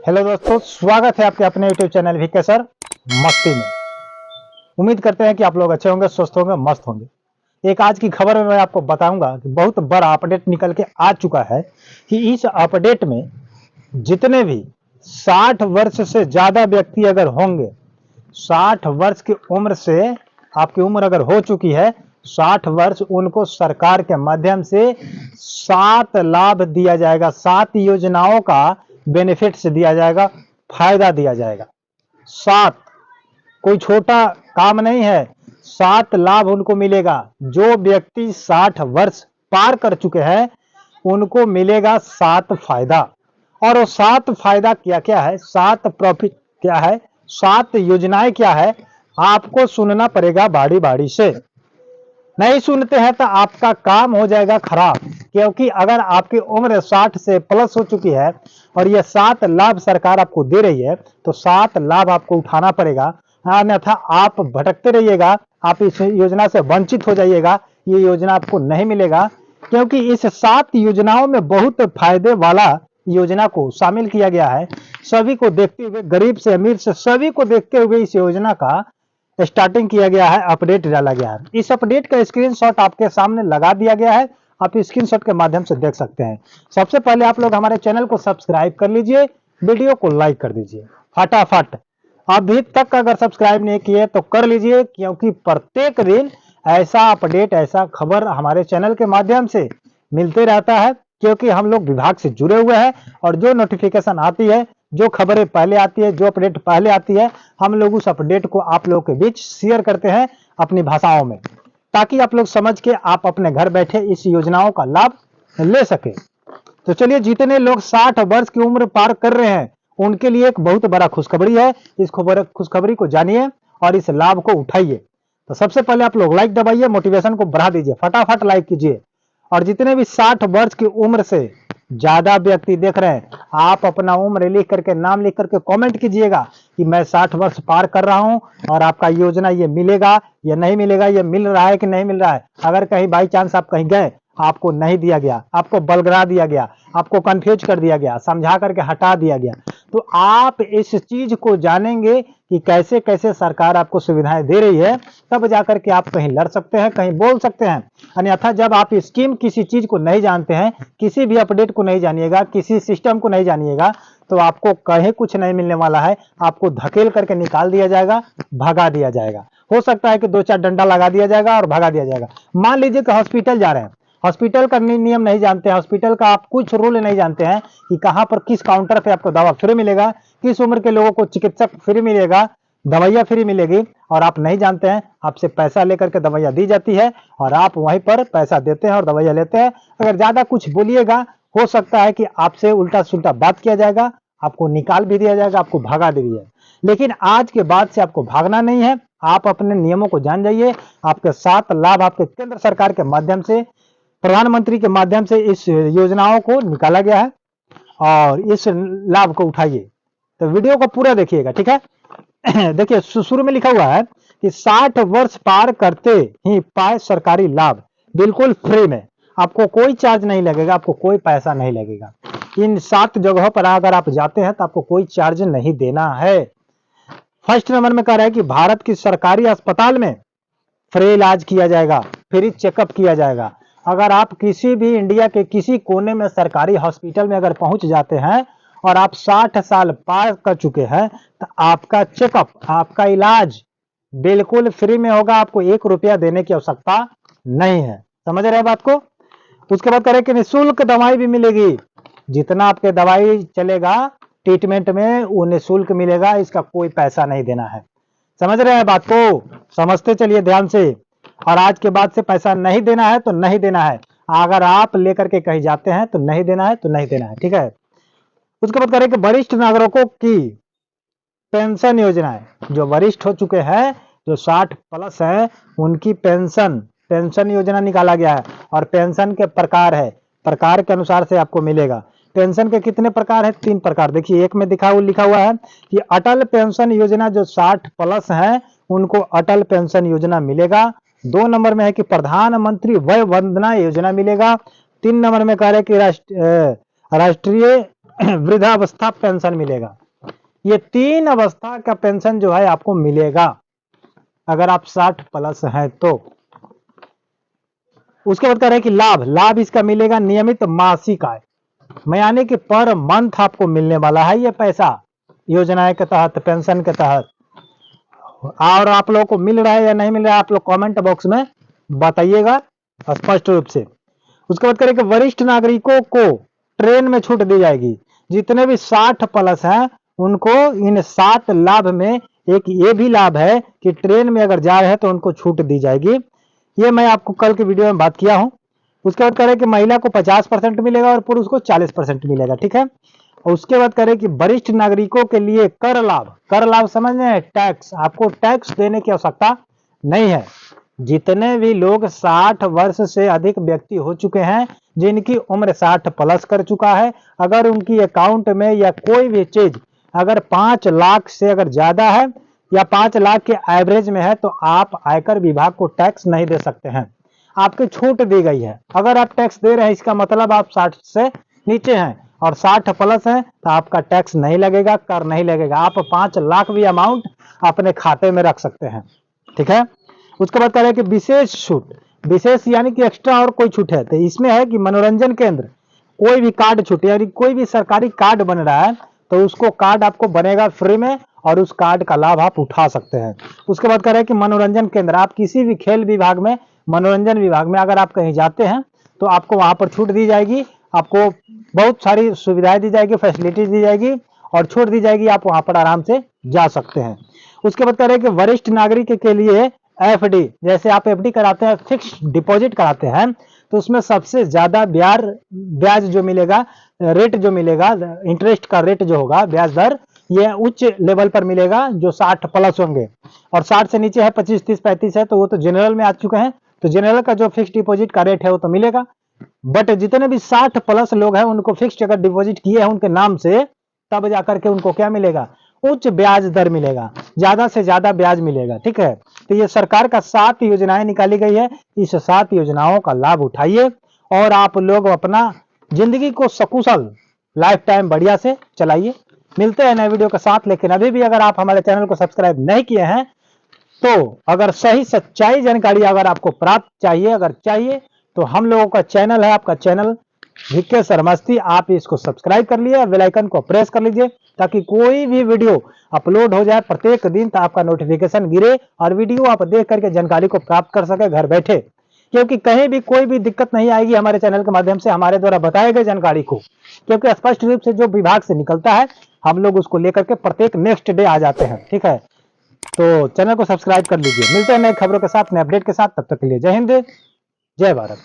Hello दोस्तों, स्वागत है आपके अपने यूट्यूब चैनल वीके सर मस्ती में। उम्मीद करते हैं कि आप लोग अच्छे होंगे, स्वस्थ होंगे, मस्त होंगे। एक आज की खबर में मैं आपको बताऊंगा कि बहुत बड़ा अपडेट निकल के आ चुका है कि इस अपडेट में जितने भी 60 वर्ष से ज्यादा व्यक्ति अगर होंगे, 60 वर्ष की उम्र से आपकी उम्र अगर हो चुकी है 60 वर्ष, उनको सरकार के माध्यम से 7 लाभ दिया जाएगा, 7 योजनाओं का बेनिफिट्स दिया जाएगा, फायदा दिया जाएगा। 7 कोई छोटा काम नहीं है, 7 लाभ उनको मिलेगा। जो व्यक्ति 60 वर्ष पार कर चुके हैं उनको मिलेगा 7 फायदा। और वो 7 फायदा क्या क्या है, 7 प्रॉफिट क्या है, 7 योजनाएं क्या है, आपको सुनना पड़ेगा बारी बारी से। नहीं सुनते हैं तो आपका काम हो जाएगा खराब, क्योंकि अगर आपकी उम्र 60 से प्लस हो चुकी है और ये 7 लाभ सरकार आपको दे रही है तो 7 लाभ आपको उठाना पड़ेगा, अन्यथा आप भटकते रहिएगा, आप इस योजना से वंचित हो जाइएगा, ये योजना आपको नहीं मिलेगा। क्योंकि इस 7 योजनाओं में बहुत फायदे वाला योजना को शामिल किया गया है। सभी को देखते हुए, गरीब से अमीर से सभी को देखते हुए इस योजना का स्टार्टिंग किया गया है, अपडेट डाला गया है। इस अपडेट का स्क्रीनशॉट आपके सामने लगा दिया गया है, आप स्क्रीनशॉट के माध्यम से देख सकते हैं। सबसे पहले आप लोग हमारे चैनल को सब्सक्राइब कर लीजिए, वीडियो को लाइक कर दीजिए फटाफट। अभी तक अगर सब्सक्राइब नहीं किए तो कर लीजिए, क्योंकि प्रत्येक दिन ऐसा अपडेट, ऐसा खबर हमारे चैनल के माध्यम से मिलते रहता है। क्योंकि हम लोग विभाग से जुड़े हुए हैं और जो नोटिफिकेशन आती है, जो खबरें पहले आती है, जो अपडेट पहले आती है, हम लोग उस अपडेट को आप लोगों के बीच शेयर करते हैं अपनी भाषाओं में, ताकि आप लोग समझ के आप अपने घर बैठे इस योजनाओं का लाभ ले सके। तो चलिए, जितने लोग 60 वर्ष की उम्र पार कर रहे हैं उनके लिए एक बहुत बड़ा खुशखबरी है। इस खुशखबरी को जानिए और इस लाभ को उठाइए। तो सबसे पहले आप लोग लाइक दबाइए, मोटिवेशन को बढ़ा दीजिए, फटाफट लाइक कीजिए। और जितने भी 60 वर्ष की उम्र से ज्यादा व्यक्ति देख रहे हैं, आप अपना उम्र लिख करके, नाम लिख करके कमेंट कीजिएगा कि मैं 60 वर्ष पार कर रहा हूं और आपका योजना ये मिलेगा या नहीं मिलेगा, ये मिल रहा है कि नहीं मिल रहा है। अगर कहीं बाई चांस आप कहीं गए, आपको नहीं दिया गया, आपको बलगरा दिया गया, आपको कंफ्यूज कर दिया गया, समझा करके हटा दिया गया, तो आप इस चीज को जानेंगे कि कैसे कैसे सरकार आपको सुविधाएं दे रही है, तब जाकर के आप कहीं लड़ सकते हैं, कहीं बोल सकते हैं। अन्यथा जब आप स्कीम किसी चीज को नहीं जानते हैं, किसी भी अपडेट को नहीं जानिएगा, किसी सिस्टम को नहीं जानिएगा, तो आपको कहीं कुछ नहीं मिलने वाला है। आपको धकेल करके निकाल दिया जाएगा, भगा दिया जाएगा। हो सकता है कि 2-4 डंडा लगा दिया जाएगा और भगा दिया जाएगा। मान लीजिए कि हॉस्पिटल जा रहे हैं, हॉस्पिटल का नियम नहीं जानते हैं, हॉस्पिटल का आप कुछ रूल नहीं जानते हैं कि कहां पर किस काउंटर पे आपको दवा फ्री मिलेगा, किस उम्र के लोगों को चिकित्सक फ्री मिलेगा, दवाइयां फ्री मिलेगी, और आप नहीं जानते हैं, आपसे पैसा लेकर के दवाइयां दी जाती है और आप वहीं पर पैसा देते हैं और दवाइयां लेते हैं। अगर ज्यादा कुछ बोलिएगा, हो सकता है कि आपसे उल्टा सुल्टा बात किया जाएगा, आपको निकाल भी दिया जाएगा, आपको भगा दिया जाएगा। लेकिन आज के बाद से आपको भागना नहीं है, आप अपने नियमों को जान जाइए। आपके 7 लाभ आपके केंद्र सरकार के माध्यम से, प्रधानमंत्री के माध्यम से इस योजनाओं को निकाला गया है और इस लाभ को उठाइए। तो वीडियो को पूरा देखिएगा, ठीक है। देखिए, शुरू में लिखा हुआ है कि 60 वर्ष पार करते ही पाए सरकारी लाभ, बिल्कुल फ्री में, आपको कोई चार्ज नहीं लगेगा, आपको कोई पैसा नहीं लगेगा। इन 7 जगहों पर अगर आप जाते हैं तो आपको कोई चार्ज नहीं देना है। फर्स्ट नंबर में कह रहा है कि भारत की सरकारी अस्पताल में फ्री इलाज किया जाएगा, फ्री चेकअप किया जाएगा। अगर आप किसी भी इंडिया के किसी कोने में सरकारी हॉस्पिटल में अगर पहुंच जाते हैं और आप 60 साल पार कर चुके हैं तो आपका चेकअप, आपका इलाज बिल्कुल फ्री में होगा, आपको 1 रुपया देने की आवश्यकता नहीं है। समझ रहे हैं बात को। उसके बाद करें कि निःशुल्क दवाई भी मिलेगी, जितना आपके दवाई चलेगा ट्रीटमेंट में वो निःशुल्क मिलेगा, इसका कोई पैसा नहीं देना है। समझ रहे हैं बात को, समझते चलिए ध्यान से। और आज के बाद से पैसा नहीं देना है तो नहीं देना है, अगर आप लेकर के कहीं जाते हैं तो नहीं देना है, तो नहीं देना है, ठीक है। उसके बाद करें कि वरिष्ठ नागरिकों की पेंशन योजनाएं, जो वरिष्ठ हो चुके हैं, जो 60 प्लस है, उनकी पेंशन योजना निकाला गया है। और पेंशन के प्रकार है, प्रकार के अनुसार से आपको मिलेगा। पेंशन के कितने प्रकार है? 3 प्रकार। देखिए, एक में लिखा हुआ है कि अटल पेंशन योजना, जो 60 प्लस है उनको अटल पेंशन योजना मिलेगा। 2 नंबर में है कि प्रधानमंत्री वय वंदना योजना मिलेगा। 3 नंबर में कह रहे कि राष्ट्रीय वृद्धावस्था पेंशन मिलेगा। ये 3 अवस्था का पेंशन जो है आपको मिलेगा अगर आप 60 प्लस हैं तो। उसके बाद कह रहे हैं कि लाभ इसका मिलेगा नियमित मासिक आय, यानी कि पर मंथ आपको मिलने वाला है ये पैसा योजनाएं के तहत, पेंशन के तहत। और आप लोगों को मिल रहा है या नहीं मिल रहा है आप लोग कमेंट बॉक्स में बताइएगा स्पष्ट रूप से। उसके बाद करें कि वरिष्ठ नागरिकों को ट्रेन में छूट दी जाएगी। जितने भी 60 प्लस हैं उनको इन 7 लाभ में एक ये भी लाभ है कि ट्रेन में अगर जा रहे हैं तो उनको छूट दी जाएगी। ये मैं आपको कल के वीडियो में बात किया हूं। उसके बाद करें कि महिला को 50% मिलेगा और पुरुष को 40% मिलेगा, ठीक है। और उसके बाद करें कि वरिष्ठ नागरिकों के लिए कर लाभ समझ रहे हैं, टैक्स, आपको टैक्स देने की आवश्यकता नहीं है। जितने भी लोग 60 वर्ष से अधिक व्यक्ति हो चुके हैं, जिनकी उम्र 60 प्लस कर चुका है, अगर उनकी अकाउंट में या कोई भी चीज अगर 5 लाख से अगर ज्यादा है या 5 लाख के एवरेज में है तो आप आयकर विभाग को टैक्स नहीं दे सकते हैं, आपकी छूट दी गई है। अगर आप टैक्स दे रहे हैं इसका मतलब आप 60 से नीचे हैं और 60 प्लस हैं तो आपका टैक्स नहीं लगेगा, कर नहीं लगेगा। आप 5 लाख भी अमाउंट अपने खाते में रख सकते हैं, ठीक है। उसके बाद कह रहे हैं कि विशेष छूट, विशेष यानी कि एक्स्ट्रा और कोई छूट है तो इसमें है कि मनोरंजन केंद्र कोई भी कार्ड छूट यानी कोई भी सरकारी कार्ड बन रहा है तो उसको कार्ड आपको बनेगा फ्री में और उस कार्ड का लाभ आप उठा सकते हैं। उसके बाद कह रहे हैं कि मनोरंजन केंद्र, आप किसी भी खेल विभाग में, मनोरंजन विभाग में अगर आप कहीं जाते हैं तो आपको वहां पर छूट दी जाएगी, आपको बहुत सारी सुविधाएं दी जाएगी, फैसिलिटीज दी जाएगी और छूट दी जाएगी, आप वहां पर आराम से जा सकते हैं। उसके बाद कह रहे हैं कि वरिष्ठ नागरिक के लिए एफडी, जैसे आप एफडी कराते हैं, फिक्स डिपॉजिट कराते हैं तो उसमें सबसे ज्यादा ब्याज जो मिलेगा, रेट जो मिलेगा, इंटरेस्ट का रेट जो होगा, ब्याज दर, ये उच्च लेवल पर मिलेगा जो 60 प्लस होंगे। और 60 से नीचे है 25, 30, 35 है तो वो तो जनरल में आ चुके हैं, तो जनरल का जो फिक्स डिपॉजिट का रेट है वो तो मिलेगा। बट जितने भी 60 प्लस लोग हैं उनको फिक्स अगर डिपॉजिट किए हैं उनके नाम से, तब जाकर के उनको क्या मिलेगा, उच्च ब्याज दर मिलेगा, ज्यादा से ज्यादा ब्याज मिलेगा, ठीक है। तो ये सरकार का 7 योजनाएं निकाली गई है, इस 7 योजनाओं का लाभ उठाइए और आप लोग अपना जिंदगी को सकुशल लाइफ टाइम बढ़िया से चलाइए। मिलते हैं नए वीडियो के साथ, लेकिन अभी भी अगर आप हमारे चैनल को सब्सक्राइब नहीं किए हैं तो अगर सही सच्चाई जानकारी अगर आपको प्राप्त चाहिए, अगर चाहिए तो हम लोगों का चैनल है, आपका चैनल वीके सर मस्ती, आप इसको सब्सक्राइब कर लिए, बेल आइकन को प्रेस कर लीजिए ताकि कोई भी वीडियो अपलोड हो जाए प्रत्येक दिन तो आपका नोटिफिकेशन गिरे और वीडियो आप देख करके जानकारी को प्राप्त कर सके घर बैठे। क्योंकि कहीं भी कोई भी दिक्कत नहीं आएगी हमारे चैनल के माध्यम से, हमारे द्वारा बताए गए जानकारी को, क्योंकि स्पष्ट रूप से जो विभाग से निकलता है हम लोग उसको लेकर के प्रत्येक नेक्स्ट डे आ जाते हैं, ठीक है। तो चैनल को सब्सक्राइब कर लीजिए। मिलते हैं नए खबरों के साथ, नए अपडेट के साथ, तब तक के लिए जय हिंद, जय भारत।